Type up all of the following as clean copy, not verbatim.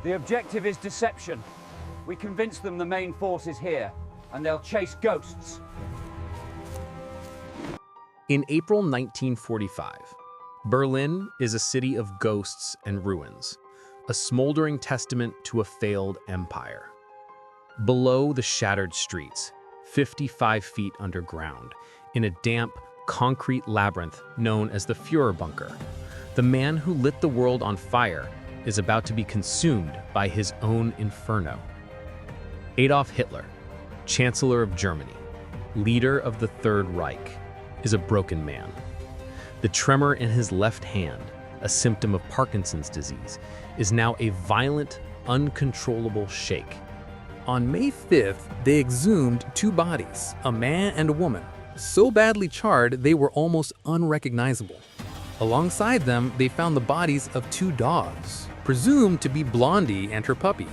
The objective is deception. We convince them the main force is here, and they'll chase ghosts. In April 1945, Berlin is a city of ghosts and ruins, a smoldering testament to a failed empire. Below the shattered streets, 55 feet underground, in a damp, concrete labyrinth known as the Führer bunker, the man who lit the world on fire is about to be consumed by his own inferno. Adolf Hitler, Chancellor of Germany, leader of the Third Reich, is a broken man. The tremor in his left hand, a symptom of Parkinson's disease, is now a violent, uncontrollable shake. On May 5th, they exhumed two bodies, a man and a woman, so badly charred they were almost unrecognizable. Alongside them, they found the bodies of two dogs, presumed to be Blondie and her puppy.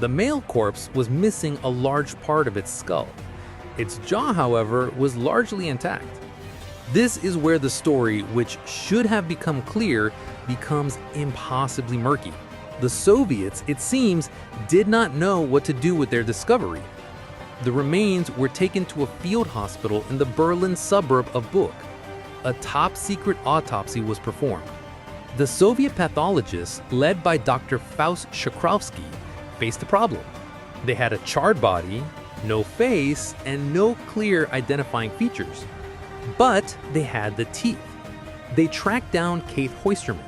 The male corpse was missing a large part of its skull. Its jaw, however, was largely intact. This is where the story, which should have become clear, becomes impossibly murky. The Soviets, it seems, did not know what to do with their discovery. The remains were taken to a field hospital in the Berlin suburb of Buch. A top-secret autopsy was performed. The Soviet pathologists, led by Dr. Faust Shakrowski, faced a problem. They had a charred body, no face, and no clear identifying features. But they had the teeth. They tracked down Kate Hoisterman,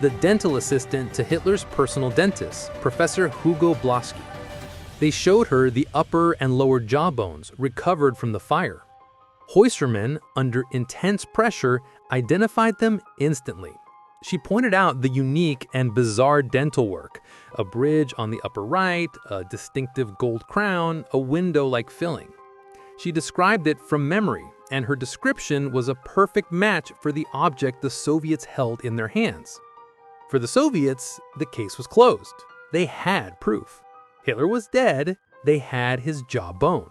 the dental assistant to Hitler's personal dentist, Professor Hugo Blaschke. They showed her the upper and lower jawbones recovered from the fire. Hoisterman, under intense pressure, identified them instantly. She pointed out the unique and bizarre dental work, a bridge on the upper right, a distinctive gold crown, a window-like filling. She described it from memory, and her description was a perfect match for the object the Soviets held in their hands. For the Soviets, the case was closed. They had proof. Hitler was dead, they had his jawbone.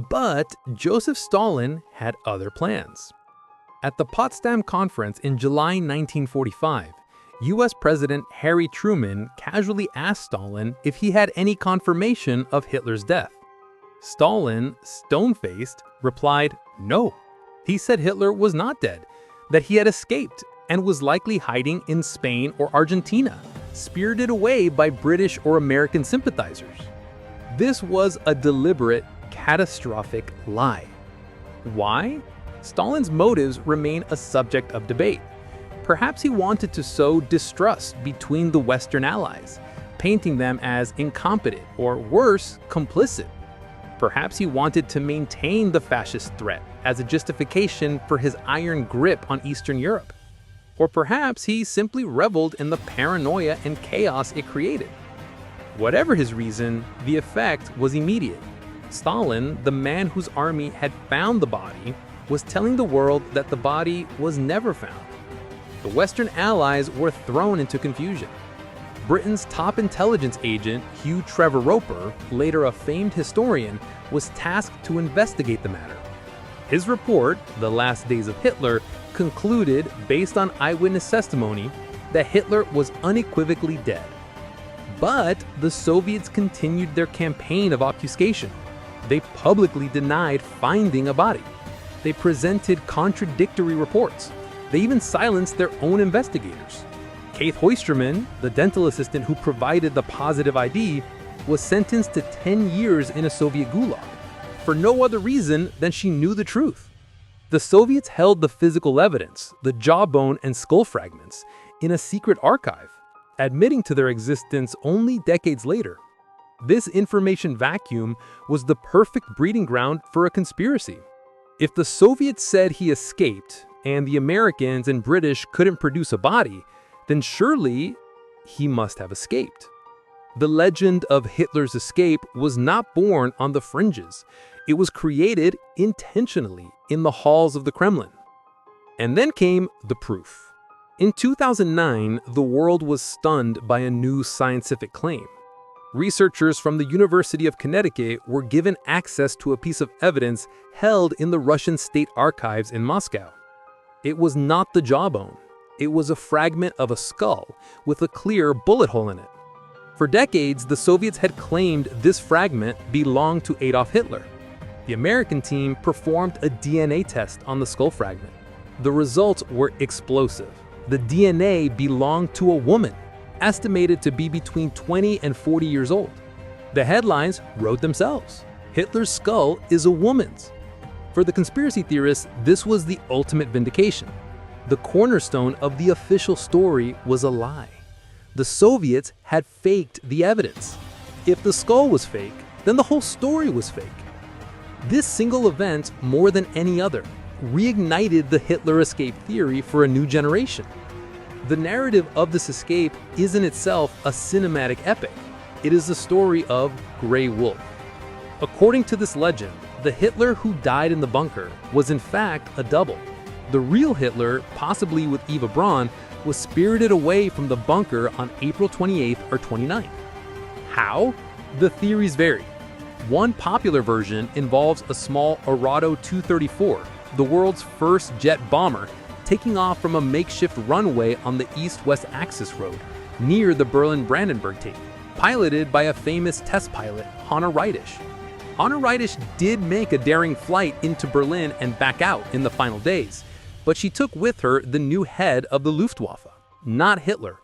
But Joseph Stalin had other plans. At the Potsdam Conference in July 1945, US President Harry Truman casually asked Stalin if he had any confirmation of Hitler's death. Stalin, stone-faced, replied no. He said Hitler was not dead, that he had escaped and was likely hiding in Spain or Argentina, spirited away by British or American sympathizers. This was a deliberate, catastrophic lie. Why? Stalin's motives remain a subject of debate. Perhaps he wanted to sow distrust between the Western allies, painting them as incompetent or worse, complicit. Perhaps he wanted to maintain the fascist threat as a justification for his iron grip on Eastern Europe. Or perhaps he simply reveled in the paranoia and chaos it created. Whatever his reason, the effect was immediate. Stalin, the man whose army had found the body, was telling the world that the body was never found. The Western allies were thrown into confusion. Britain's top intelligence agent, Hugh Trevor Roper, later a famed historian, was tasked to investigate the matter. His report, The Last Days of Hitler, concluded, based on eyewitness testimony, that Hitler was unequivocally dead. But the Soviets continued their campaign of obfuscation. They publicly denied finding a body. They presented contradictory reports. They even silenced their own investigators. Kate Hoisterman, the dental assistant who provided the positive ID, was sentenced to 10 years in a Soviet gulag, for no other reason than she knew the truth. The Soviets held the physical evidence, the jawbone and skull fragments, in a secret archive, admitting to their existence only decades later. This information vacuum was the perfect breeding ground for a conspiracy. If the Soviets said he escaped, and the Americans and British couldn't produce a body, then surely he must have escaped. The legend of Hitler's escape was not born on the fringes. It was created intentionally in the halls of the Kremlin. And then came the proof. In 2009, the world was stunned by a new scientific claim. Researchers from the University of Connecticut were given access to a piece of evidence held in the Russian state archives in Moscow. It was not the jawbone. It was a fragment of a skull with a clear bullet hole in it. For decades, the Soviets had claimed this fragment belonged to Adolf Hitler. The American team performed a DNA test on the skull fragment. The results were explosive. The DNA belonged to a woman, estimated to be between 20 and 40 years old. The headlines wrote themselves. Hitler's skull is a woman's. For the conspiracy theorists, this was the ultimate vindication. The cornerstone of the official story was a lie. The Soviets had faked the evidence. If the skull was fake, then the whole story was fake. This single event, more than any other, reignited the Hitler escape theory for a new generation. The narrative of this escape is in itself a cinematic epic. It is the story of Grey Wolf. According to this legend, the Hitler who died in the bunker was in fact a double. The real Hitler, possibly with Eva Braun, was spirited away from the bunker on April 28th or 29th. How? The theories vary. One popular version involves a small Arado 234, the world's first jet bomber, taking off from a makeshift runway on the east-west axis road, near the Berlin-Brandenburg tape, piloted by a famous test pilot, Hanna Reitisch. Hanna Reitisch did make a daring flight into Berlin and back out in the final days, but she took with her the new head of the Luftwaffe, not Hitler.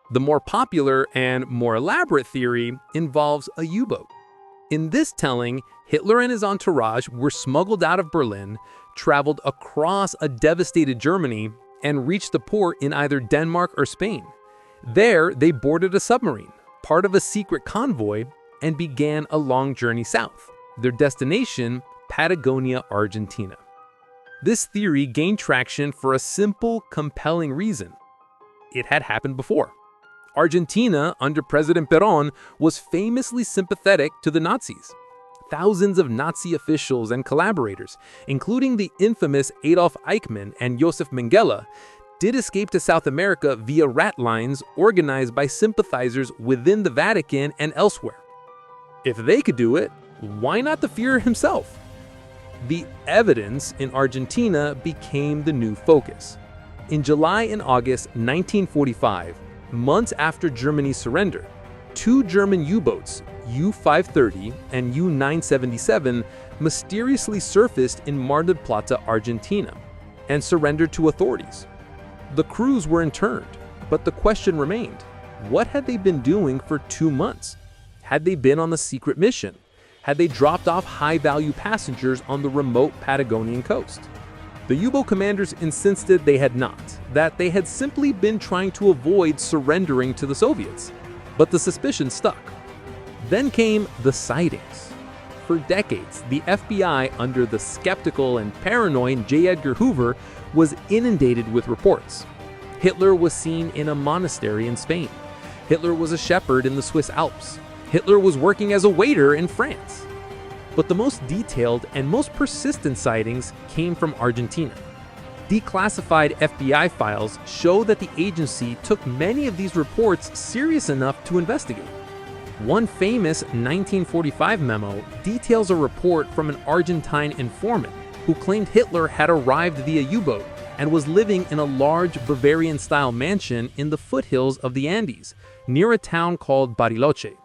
The more popular and more elaborate theory involves a U-boat. In this telling, Hitler and his entourage were smuggled out of Berlin, traveled across a devastated Germany, and reached the port in either Denmark or Spain. There, they boarded a submarine, part of a secret convoy, and began a long journey south. Their destination, Patagonia, Argentina. This theory gained traction for a simple, compelling reason. It had happened before. Argentina, under President Perón, was famously sympathetic to the Nazis. Thousands of Nazi officials and collaborators, including the infamous Adolf Eichmann and Josef Mengele, did escape to South America via rat lines organized by sympathizers within the Vatican and elsewhere. If they could do it, why not the Führer himself? The evidence in Argentina became the new focus. In July and August 1945, months after Germany's surrender, two German U-boats, U-530 and U-977, mysteriously surfaced in Mar del Plata, Argentina, and surrendered to authorities. The crews were interned, but the question remained, what had they been doing for 2 months? Had they been on the secret mission? Had they dropped off high-value passengers on the remote Patagonian coast? The U-boat commanders insisted they had not, that they had simply been trying to avoid surrendering to the Soviets. But the suspicion stuck. Then came the sightings. For decades, the FBI, under the skeptical and paranoid J. Edgar Hoover, was inundated with reports. Hitler was seen in a monastery in Spain. Hitler was a shepherd in the Swiss Alps. Hitler was working as a waiter in France. But the most detailed and most persistent sightings came from Argentina. Declassified FBI files show that the agency took many of these reports serious enough to investigate. One famous 1945 memo details a report from an Argentine informant who claimed Hitler had arrived via U-boat and was living in a large Bavarian-style mansion in the foothills of the Andes, near a town called Bariloche.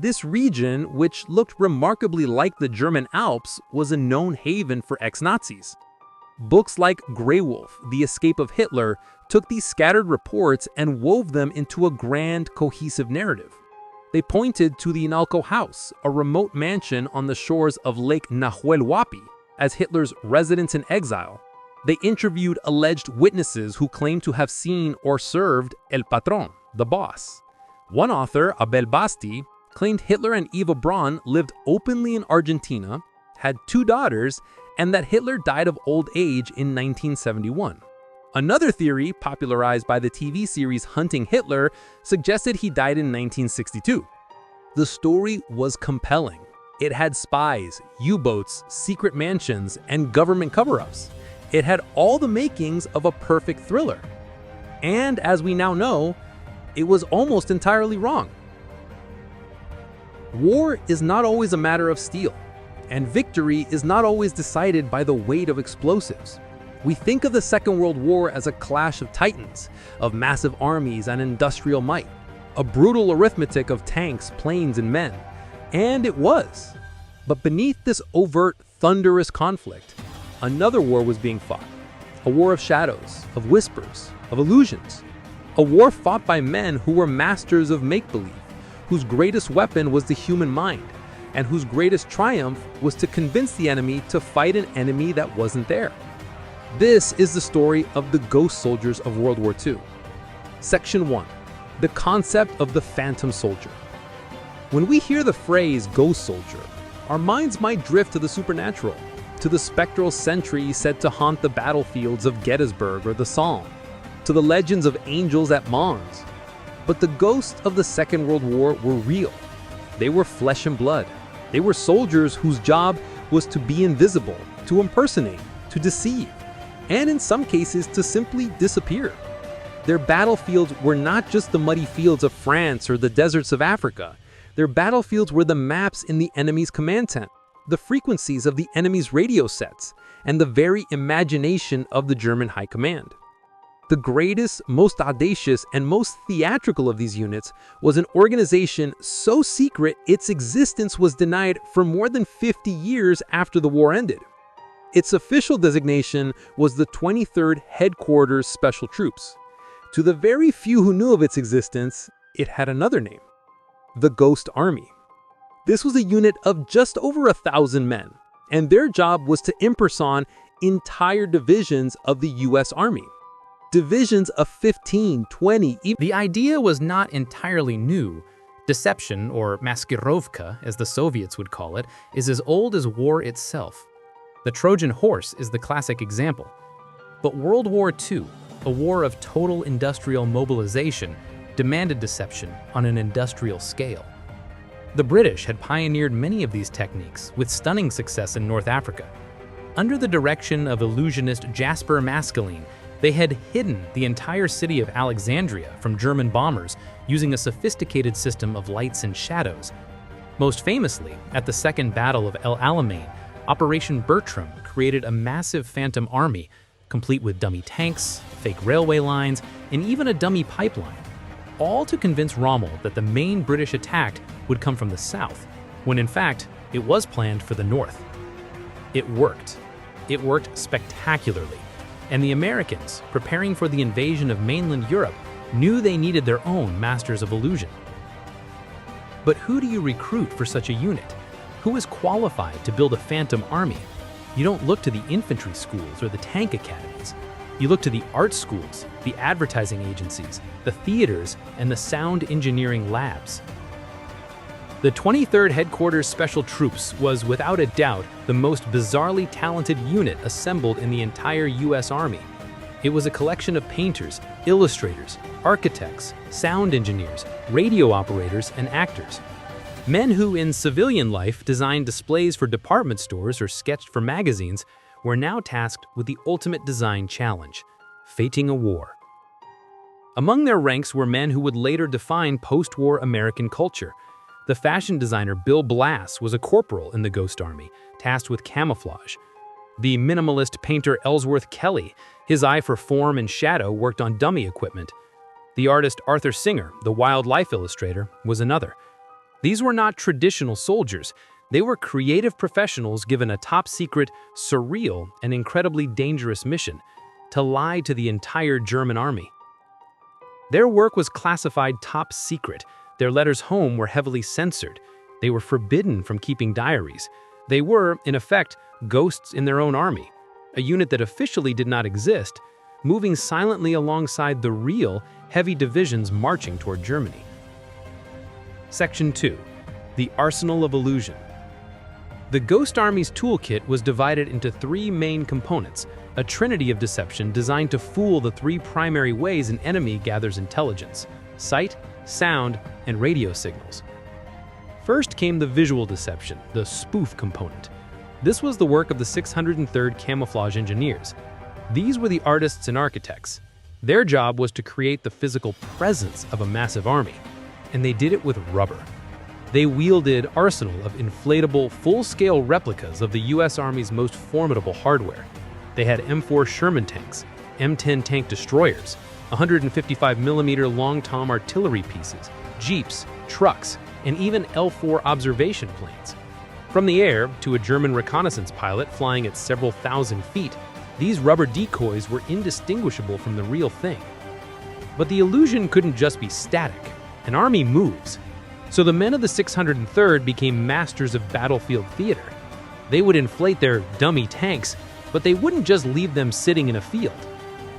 This region, which looked remarkably like the German Alps, was a known haven for ex-Nazis. Books like Grey Wolf, The Escape of Hitler, took these scattered reports and wove them into a grand, cohesive narrative. They pointed to the Inalco House, a remote mansion on the shores of Lake Nahuel Huapi, as Hitler's residence in exile. They interviewed alleged witnesses who claimed to have seen or served El Patron, the boss. One author, Abel Basti, claimed Hitler and Eva Braun lived openly in Argentina, had 2 daughters, and that Hitler died of old age in 1971. Another theory, popularized by the TV series Hunting Hitler, suggested he died in 1962. The story was compelling. It had spies, U-boats, secret mansions, and government cover-ups. It had all the makings of a perfect thriller. And as we now know, it was almost entirely wrong. War is not always a matter of steel, and victory is not always decided by the weight of explosives. We think of the Second World War as a clash of titans, of massive armies and industrial might. a brutal arithmetic of tanks, planes, and men. And it was. But beneath this overt, thunderous conflict, another war was being fought. A war of shadows, of whispers, of illusions. A war fought by men who were masters of make-believe, whose greatest weapon was the human mind, and whose greatest triumph was to convince the enemy to fight an enemy that wasn't there. This is the story of the ghost soldiers of World War II. Section 1. The concept of the phantom soldier. When we hear the phrase ghost soldier, our minds might drift to the supernatural, to the spectral sentry said to haunt the battlefields of Gettysburg or the Somme, to the legends of angels at Mons. But the ghosts of the Second World War were real. They were flesh and blood. They were soldiers whose job was to be invisible, to impersonate, to deceive, and in some cases to simply disappear. Their battlefields were not just the muddy fields of France or the deserts of Africa. Their battlefields were the maps in the enemy's command tent, the frequencies of the enemy's radio sets, and the very imagination of the German High Command. The greatest, most audacious, and most theatrical of these units was an organization so secret its existence was denied for more than 50 years after the war ended. Its official designation was the 23rd Headquarters Special Troops. To the very few who knew of its existence, it had another name: the Ghost Army. This was a unit of just over 1,000 men, and their job was to impersonate entire divisions of the US Army. Divisions of 15, 20, even... The idea was not entirely new. Deception, or maskirovka, as the Soviets would call it, is as old as war itself. The Trojan horse is the classic example. But World War II, a war of total industrial mobilization, demanded deception on an industrial scale. The British had pioneered many of these techniques with stunning success in North Africa. Under the direction of illusionist Jasper Maskelyne, they had hidden the entire city of Alexandria from German bombers using a sophisticated system of lights and shadows. Most famously, at the Second Battle of El Alamein, Operation Bertram created a massive phantom army, complete with dummy tanks, fake railway lines, and even a dummy pipeline, all to convince Rommel that the main British attack would come from the south, when in fact, it was planned for the north. It worked. It worked spectacularly, and the Americans, preparing for the invasion of mainland Europe, knew they needed their own masters of illusion. But who do you recruit for such a unit? Who is qualified to build a phantom army? You don't look to the infantry schools or the tank academies. You look to the art schools, the advertising agencies, the theaters, and the sound engineering labs. The 23rd Headquarters Special Troops was without a doubt the most bizarrely talented unit assembled in the entire US Army. It was a collection of painters, illustrators, architects, sound engineers, radio operators, and actors. Men who, in civilian life, designed displays for department stores or sketched for magazines, were now tasked with the ultimate design challenge: fating a war. Among their ranks were men who would later define post-war American culture. The fashion designer Bill Blass was a corporal in the Ghost Army, tasked with camouflage. The minimalist painter Ellsworth Kelly, his eye for form and shadow, worked on dummy equipment. The artist Arthur Singer, the wildlife illustrator, was another. These were not traditional soldiers. They were creative professionals given a top-secret, surreal, and incredibly dangerous mission: to lie to the entire German army. Their work was classified top secret. Their letters home were heavily censored. They were forbidden from keeping diaries. They were, in effect, ghosts in their own army, a unit that officially did not exist, moving silently alongside the real, heavy divisions marching toward Germany. Section 2. The Arsenal of Illusion. The Ghost Army's toolkit was divided into three main components, a trinity of deception designed to fool the three primary ways an enemy gathers intelligence: sight, sound, and radio signals. First came the visual deception, the spoof component. This was the work of the 603rd Camouflage Engineers. These were the artists and architects. Their job was to create the physical presence of a massive army, and they did it with rubber. They wielded arsenal of inflatable, full-scale replicas of the US Army's most formidable hardware. They had M4 Sherman tanks, M10 tank destroyers, 155mm long-tom artillery pieces, jeeps, trucks, and even L-4 observation planes. From the air, to a German reconnaissance pilot flying at several thousand feet, these rubber decoys were indistinguishable from the real thing. But the illusion couldn't just be static. An army moves. So the men of the 603rd became masters of battlefield theater. They would inflate their dummy tanks, but they wouldn't just leave them sitting in a field.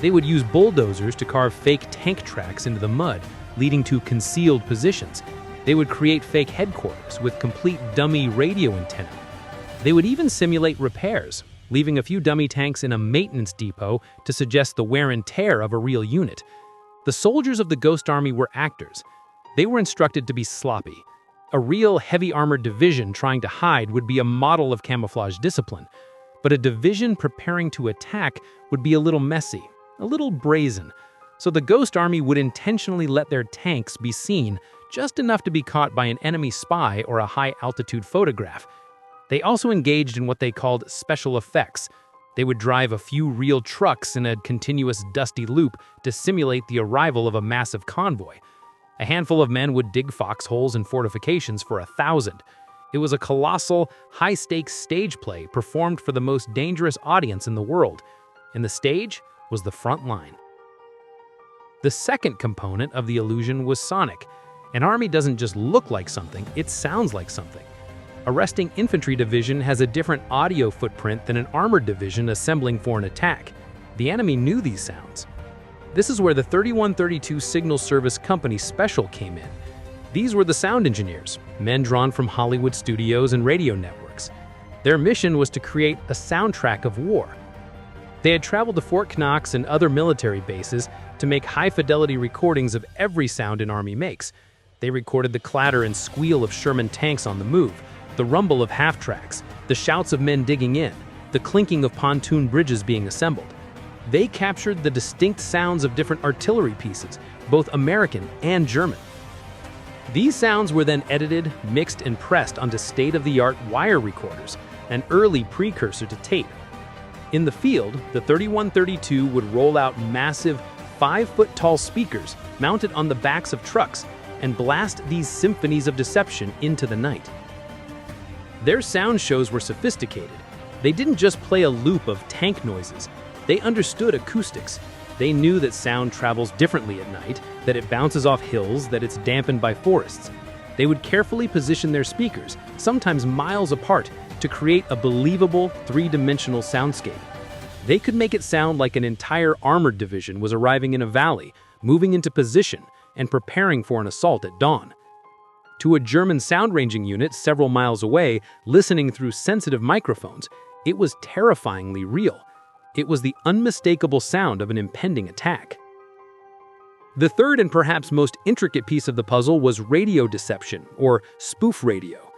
They would use bulldozers to carve fake tank tracks into the mud, leading to concealed positions. They would create fake headquarters with complete dummy radio antennae. They would even simulate repairs, leaving a few dummy tanks in a maintenance depot to suggest the wear and tear of a real unit. The soldiers of the Ghost Army were actors. They were instructed to be sloppy. A real heavy armored division trying to hide would be a model of camouflage discipline. But a division preparing to attack would be a little messy, a little brazen. So the Ghost Army would intentionally let their tanks be seen just enough to be caught by an enemy spy or a high-altitude photograph. They also engaged in what they called special effects. They would drive a few real trucks in a continuous dusty loop to simulate the arrival of a massive convoy. A handful of men would dig foxholes and fortifications for 1,000. It was a colossal, high-stakes stage play performed for the most dangerous audience in the world, and the stage was the front line. The second component of the illusion was sonic. An army doesn't just look like something, it sounds like something. A resting infantry division has a different audio footprint than an armored division assembling for an attack. The enemy knew these sounds. This is where the 3132 Signal Service Company Special came in. These were the sound engineers, men drawn from Hollywood studios and radio networks. Their mission was to create a soundtrack of war. They had traveled to Fort Knox and other military bases to make high-fidelity recordings of every sound an army makes. They recorded the clatter and squeal of Sherman tanks on the move, the rumble of half-tracks, the shouts of men digging in, the clinking of pontoon bridges being assembled. They captured the distinct sounds of different artillery pieces, both American and German. These sounds were then edited, mixed, and pressed onto state-of-the-art wire recorders, an early precursor to tape. In the field, the 3132 would roll out massive, 5-foot-tall speakers mounted on the backs of trucks and blast these symphonies of deception into the night. Their sound shows were sophisticated. They didn't just play a loop of tank noises. They understood acoustics. They knew that sound travels differently at night, that it bounces off hills, that it's dampened by forests. They would carefully position their speakers, sometimes miles apart, to create a believable, three-dimensional soundscape. They could make it sound like an entire armored division was arriving in a valley, moving into position, and preparing for an assault at dawn. To a German sound-ranging unit several miles away, listening through sensitive microphones, it was terrifyingly real. It was the unmistakable sound of an impending attack. The third and perhaps most intricate piece of the puzzle was radio deception, or spoof radio.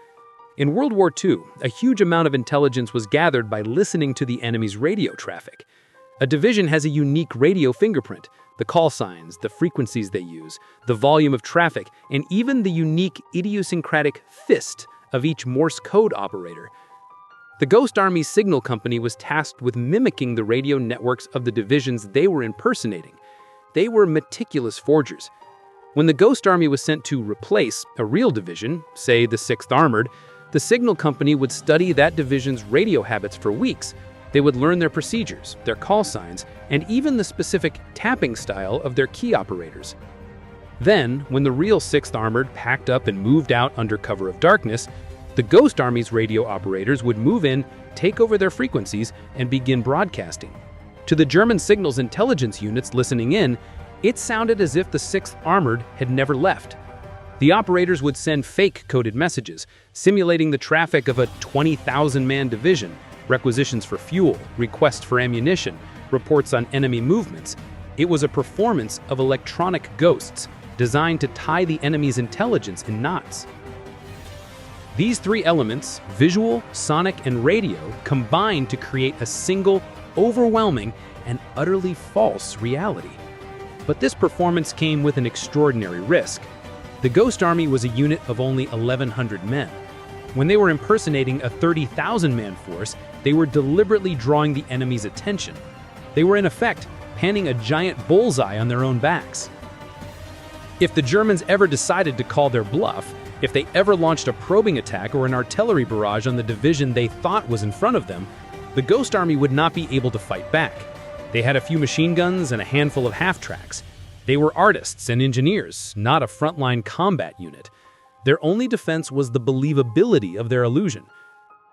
In World War II, a huge amount of intelligence was gathered by listening to the enemy's radio traffic. A division has a unique radio fingerprint, the call signs, the frequencies they use, the volume of traffic, and even the unique idiosyncratic fist of each Morse code operator. The Ghost Army Signal Company was tasked with mimicking the radio networks of the divisions they were impersonating. They were meticulous forgers. When the Ghost Army was sent to replace a real division, say the 6th Armored, the Signal Company would study that division's radio habits for weeks. They would learn their procedures, their call signs, and even the specific tapping style of their key operators. Then, when the real 6th Armored packed up and moved out under cover of darkness, the Ghost Army's radio operators would move in, take over their frequencies, and begin broadcasting. To the German signals intelligence units listening in, it sounded as if the 6th Armored had never left. The operators would send fake coded messages, simulating the traffic of a 20,000-man division, requisitions for fuel, requests for ammunition, reports on enemy movements. It was a performance of electronic ghosts, designed to tie the enemy's intelligence in knots. These three elements, visual, sonic, and radio, combined to create a single, overwhelming, and utterly false reality. But this performance came with an extraordinary risk. The Ghost Army was a unit of only 1,100 men. When they were impersonating a 30,000-man force, they were deliberately drawing the enemy's attention. They were, in effect, panning a giant bullseye on their own backs. If the Germans ever decided to call their bluff, if they ever launched a probing attack or an artillery barrage on the division they thought was in front of them, the Ghost Army would not be able to fight back. They had a few machine guns and a handful of half-tracks. They were artists and engineers, not a frontline combat unit. Their only defense was the believability of their illusion.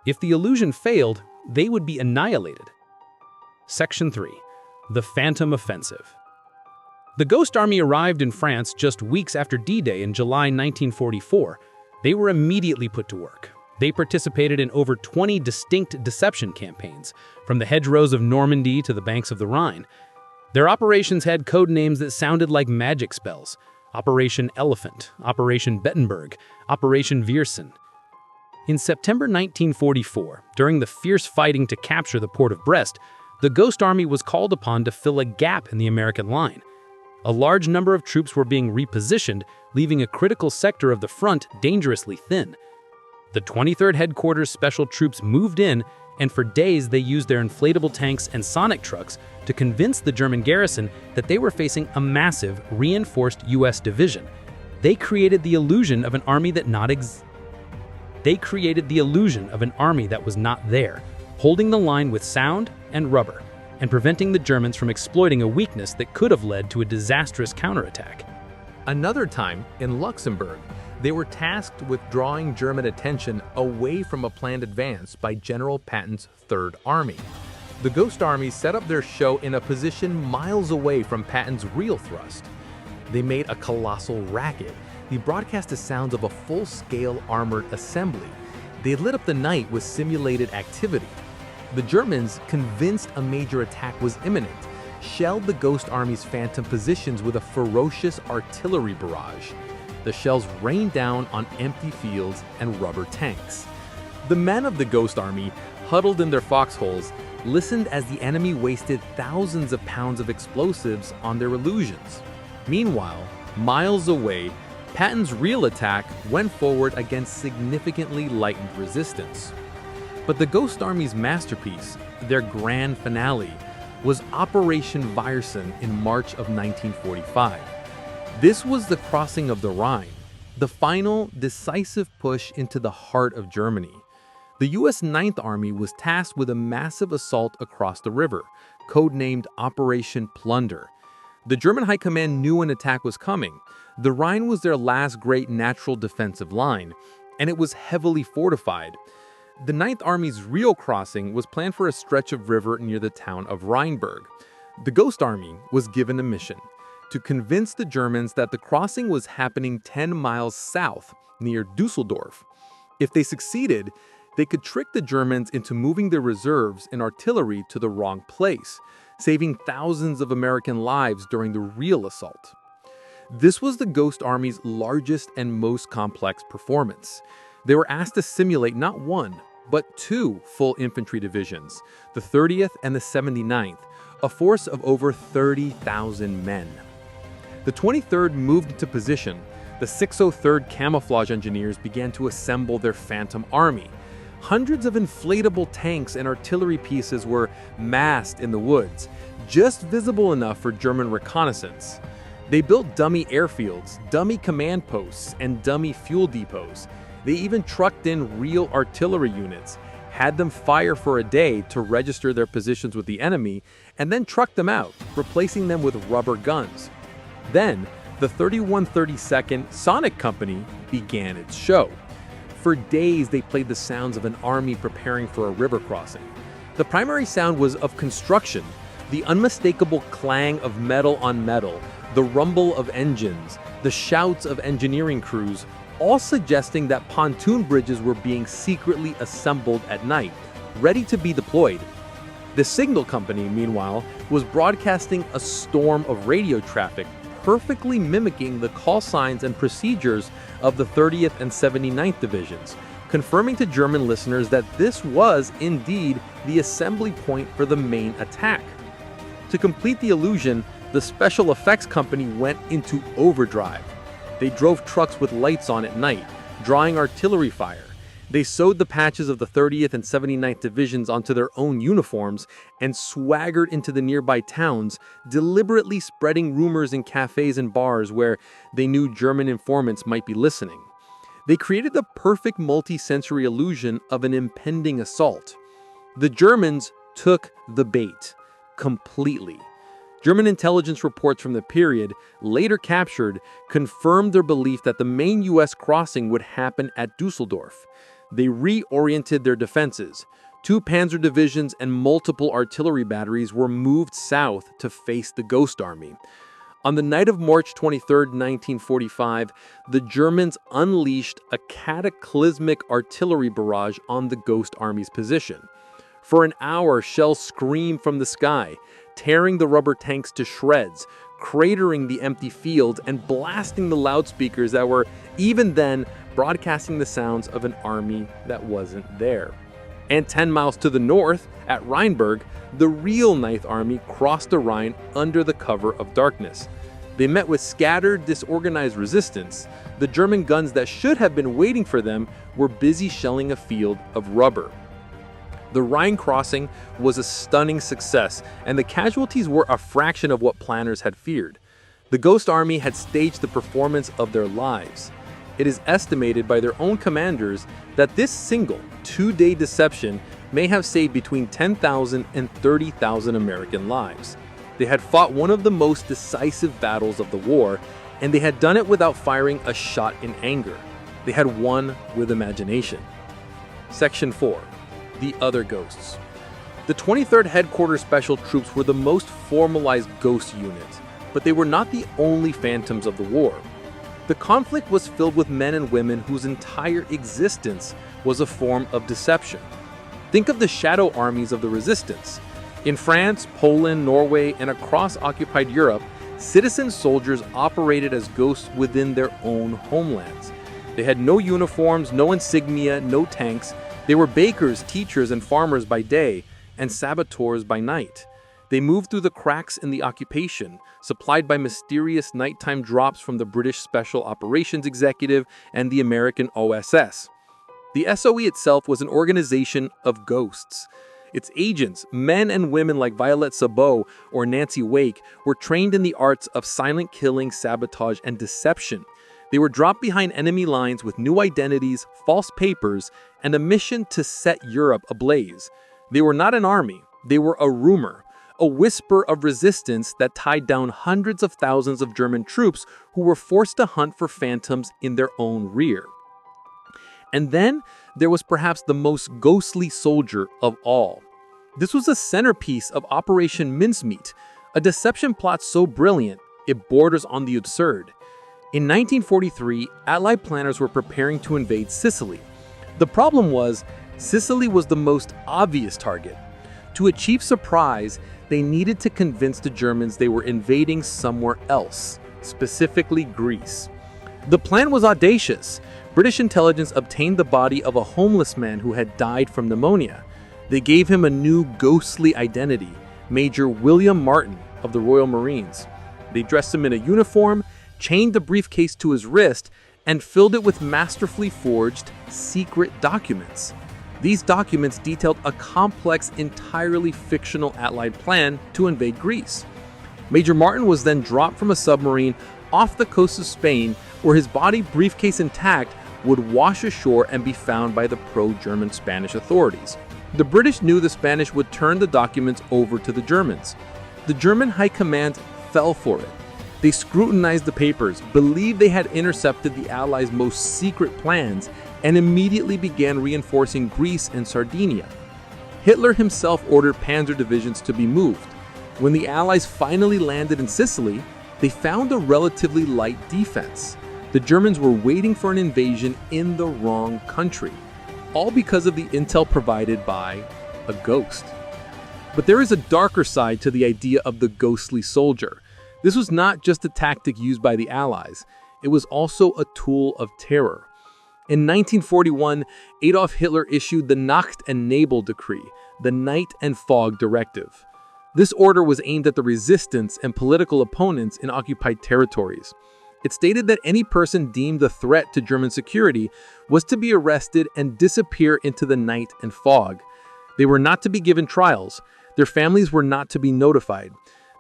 If the illusion failed, they would be annihilated. Section 3. The Phantom Offensive. The Ghost Army arrived in France just weeks after D-Day in July 1944. They were immediately put to work. They participated in over 20 distinct deception campaigns, from the hedgerows of Normandy to the banks of the Rhine. Their operations had code names that sounded like magic spells: Operation Elephant, Operation Bettenberg, Operation Viersen. In September 1944, during the fierce fighting to capture the port of Brest, the Ghost Army was called upon to fill a gap in the American line. A large number of troops were being repositioned, leaving a critical sector of the front dangerously thin. The 23rd Headquarters Special Troops moved in, and for days they used their inflatable tanks and sonic trucks to convince the German garrison that they were facing a massive, reinforced U.S. division. They created the illusion of an army that was not there, holding the line with sound and rubber, and preventing the Germans from exploiting a weakness that could have led to a disastrous counterattack. Another time, in Luxembourg, they were tasked with drawing German attention away from a planned advance by General Patton's Third Army. The Ghost Army set up their show in a position miles away from Patton's real thrust. They made a colossal racket. They broadcast the sounds of a full-scale armored assembly. They lit up the night with simulated activity. The Germans, convinced a major attack was imminent, shelled the Ghost Army's phantom positions with a ferocious artillery barrage. The shells rained down on empty fields and rubber tanks. The men of the Ghost Army, huddled in their foxholes, listened as the enemy wasted thousands of pounds of explosives on their illusions. Meanwhile, miles away, Patton's real attack went forward against significantly lightened resistance. But the Ghost Army's masterpiece, their grand finale, was Operation Viersen in March of 1945. This was the crossing of the Rhine, the final decisive push into the heart of Germany. The U.S. Ninth Army was tasked with a massive assault across the river, codenamed Operation Plunder. The German High Command knew an attack was coming. The Rhine was their last great natural defensive line, and it was heavily fortified. The Ninth Army's real crossing was planned for a stretch of river near the town of Rheinberg. The Ghost Army was given a mission: to convince the Germans that the crossing was happening 10 miles south, near Dusseldorf. If they succeeded, they could trick the Germans into moving their reserves and artillery to the wrong place, saving thousands of American lives during the real assault. This was the Ghost Army's largest and most complex performance. They were asked to simulate not one, but two full infantry divisions, the 30th and the 79th, a force of over 30,000 men. The 23rd moved into position. The 603rd Camouflage Engineers began to assemble their Phantom Army. Hundreds of inflatable tanks and artillery pieces were massed in the woods, just visible enough for German reconnaissance. They built dummy airfields, dummy command posts, and dummy fuel depots. They even trucked in real artillery units, had them fire for a day to register their positions with the enemy, and then trucked them out, replacing them with rubber guns. Then, the 3132nd Sonic Company began its show. For days, they played the sounds of an army preparing for a river crossing. The primary sound was of construction, the unmistakable clang of metal on metal, the rumble of engines, the shouts of engineering crews, all suggesting that pontoon bridges were being secretly assembled at night, ready to be deployed. The Signal Company, meanwhile, was broadcasting a storm of radio traffic, perfectly mimicking the call signs and procedures of the 30th and 79th Divisions, confirming to German listeners that this was indeed the assembly point for the main attack. To complete the illusion, the Special Effects Company went into overdrive. They drove trucks with lights on at night, drawing artillery fire. They sewed the patches of the 30th and 79th Divisions onto their own uniforms and swaggered into the nearby towns, deliberately spreading rumors in cafes and bars where they knew German informants might be listening. They created the perfect multi-sensory illusion of an impending assault. The Germans took the bait completely. German intelligence reports from the period, later captured, confirmed their belief that the main U.S. crossing would happen at Dusseldorf. They reoriented their defenses. 2 panzer divisions and multiple artillery batteries were moved south to face the Ghost Army. On the night of March 23, 1945, the Germans unleashed a cataclysmic artillery barrage on the Ghost Army's position. For an hour, shells screamed from the sky, tearing the rubber tanks to shreds, cratering the empty fields, and blasting the loudspeakers that were, even then, broadcasting the sounds of an army that wasn't there. And 10 miles to the north, at Rheinberg, the real Ninth Army crossed the Rhine under the cover of darkness. They met with scattered, disorganized resistance. The German guns that should have been waiting for them were busy shelling a field of rubber. The Rhine crossing was a stunning success, and the casualties were a fraction of what planners had feared. The Ghost Army had staged the performance of their lives. It is estimated by their own commanders that this single 2-day deception may have saved between 10,000 and 30,000 American lives. They had fought one of the most decisive battles of the war, and they had done it without firing a shot in anger. They had won with imagination. Section 4. The Other Ghosts. The 23rd Headquarters Special Troops were the most formalized ghost unit, but they were not the only phantoms of the war. The conflict was filled with men and women whose entire existence was a form of deception. Think of the shadow armies of the resistance. In France, Poland, Norway, and across occupied Europe, citizen soldiers operated as ghosts within their own homelands. They had no uniforms, no insignia, no tanks. They were bakers, teachers, and farmers by day, and saboteurs by night. They moved through the cracks in the occupation, supplied by mysterious nighttime drops from the British Special Operations Executive and the American OSS. The SOE itself was an organization of ghosts. Its agents, men and women like Violet Sabot or Nancy Wake, were trained in the arts of silent killing, sabotage, and deception. They were dropped behind enemy lines with new identities, false papers, and a mission to set Europe ablaze. They were not an army. They were a rumor, a whisper of resistance that tied down hundreds of thousands of German troops who were forced to hunt for phantoms in their own rear. And then there was perhaps the most ghostly soldier of all. This was a centerpiece of Operation Mincemeat, a deception plot so brilliant it borders on the absurd. In 1943, Allied planners were preparing to invade Sicily. The problem was, Sicily was the most obvious target. To achieve surprise, they needed to convince the Germans they were invading somewhere else, specifically Greece. The plan was audacious. British intelligence obtained the body of a homeless man who had died from pneumonia. They gave him a new ghostly identity, Major William Martin of the Royal Marines. They dressed him in a uniform, chained the briefcase to his wrist, and filled it with masterfully forged secret documents. These documents detailed a complex, entirely fictional Allied plan to invade Greece. Major Martin was then dropped from a submarine off the coast of Spain, where his body, briefcase intact, would wash ashore and be found by the pro-German Spanish authorities. The British knew the Spanish would turn the documents over to the Germans. The German High Command fell for it. They scrutinized the papers, believed they had intercepted the Allies' most secret plans, and immediately began reinforcing Greece and Sardinia. Hitler himself ordered panzer divisions to be moved. When the Allies finally landed in Sicily, they found a relatively light defense. The Germans were waiting for an invasion in the wrong country, all because of the intel provided by a ghost. But there is a darker side to the idea of the ghostly soldier. This was not just a tactic used by the Allies, it was also a tool of terror. In 1941, Adolf Hitler issued the Nacht- and Nebel Decree, the Night and Fog Directive. This order was aimed at the resistance and political opponents in occupied territories. It stated that any person deemed a threat to German security was to be arrested and disappear into the night and fog. They were not to be given trials. Their families were not to be notified.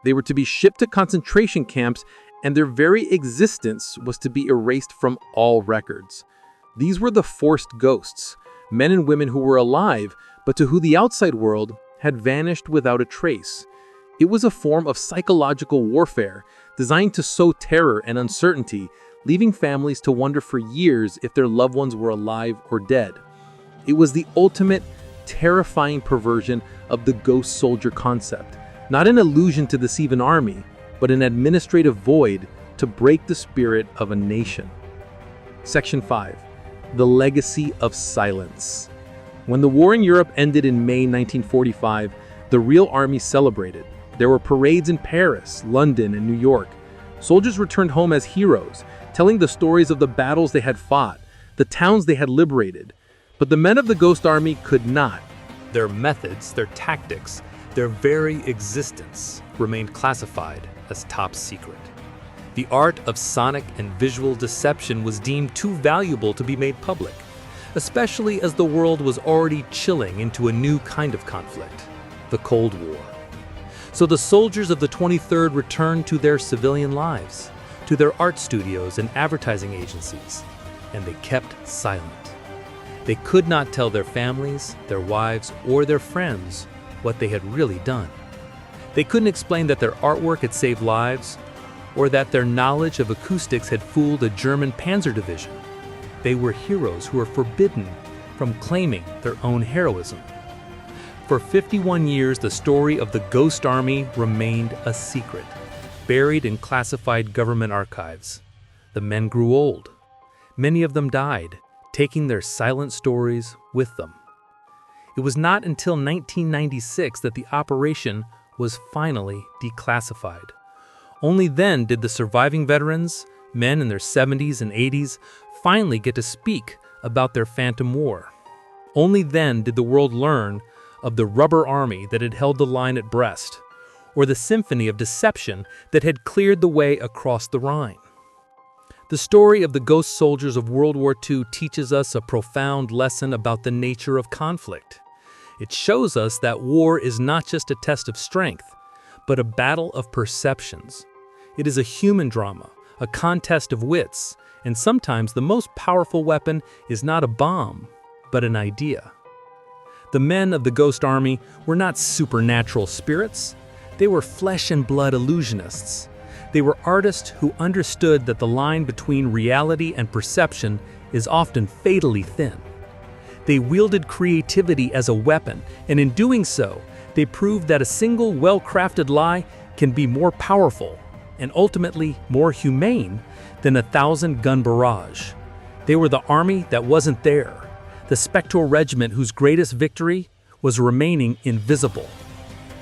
They were to be shipped to concentration camps, and their very existence was to be erased from all records. These were the forced ghosts, men and women who were alive, but to whom the outside world had vanished without a trace. It was a form of psychological warfare designed to sow terror and uncertainty, leaving families to wonder for years if their loved ones were alive or dead. It was the ultimate, terrifying perversion of the ghost soldier concept, not an illusion to deceive an army, but an administrative void to break the spirit of a nation. Section 5. The Legacy of Silence. When the war in Europe ended in May 1945, the real army celebrated. There were parades in Paris, London, and New York. Soldiers returned home as heroes, telling the stories of the battles they had fought, the towns they had liberated. But the men of the Ghost Army could not. Their methods, their tactics, their very existence remained classified as top secret. The art of sonic and visual deception was deemed too valuable to be made public, especially as the world was already chilling into a new kind of conflict, the Cold War. So the soldiers of the 23rd returned to their civilian lives, to their art studios and advertising agencies, and they kept silent. They could not tell their families, their wives, or their friends what they had really done. They couldn't explain that their artwork had saved lives, or that their knowledge of acoustics had fooled a German panzer division. They were heroes who were forbidden from claiming their own heroism. For 51 years, the story of the Ghost Army remained a secret, buried in classified government archives. The men grew old. Many of them died, taking their silent stories with them. It was not until 1996 that the operation was finally declassified. Only then did the surviving veterans, men in their 70s and 80s, finally get to speak about their Phantom War. Only then did the world learn of the rubber army that had held the line at Brest, or the symphony of deception that had cleared the way across the Rhine. The story of the ghost soldiers of World War II teaches us a profound lesson about the nature of conflict. It shows us that war is not just a test of strength, but a battle of perceptions. It is a human drama, a contest of wits, and sometimes the most powerful weapon is not a bomb, but an idea. The men of the Ghost Army were not supernatural spirits. They were flesh and blood illusionists. They were artists who understood that the line between reality and perception is often fatally thin. They wielded creativity as a weapon, and in doing so, they proved that a single well-crafted lie can be more powerful and ultimately more humane than 1,000-gun barrage. They were the army that wasn't there, the spectral regiment whose greatest victory was remaining invisible.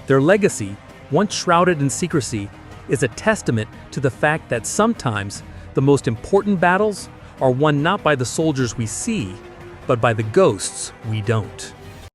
Their legacy, once shrouded in secrecy, is a testament to the fact that sometimes the most important battles are won not by the soldiers we see, but by the ghosts we don't.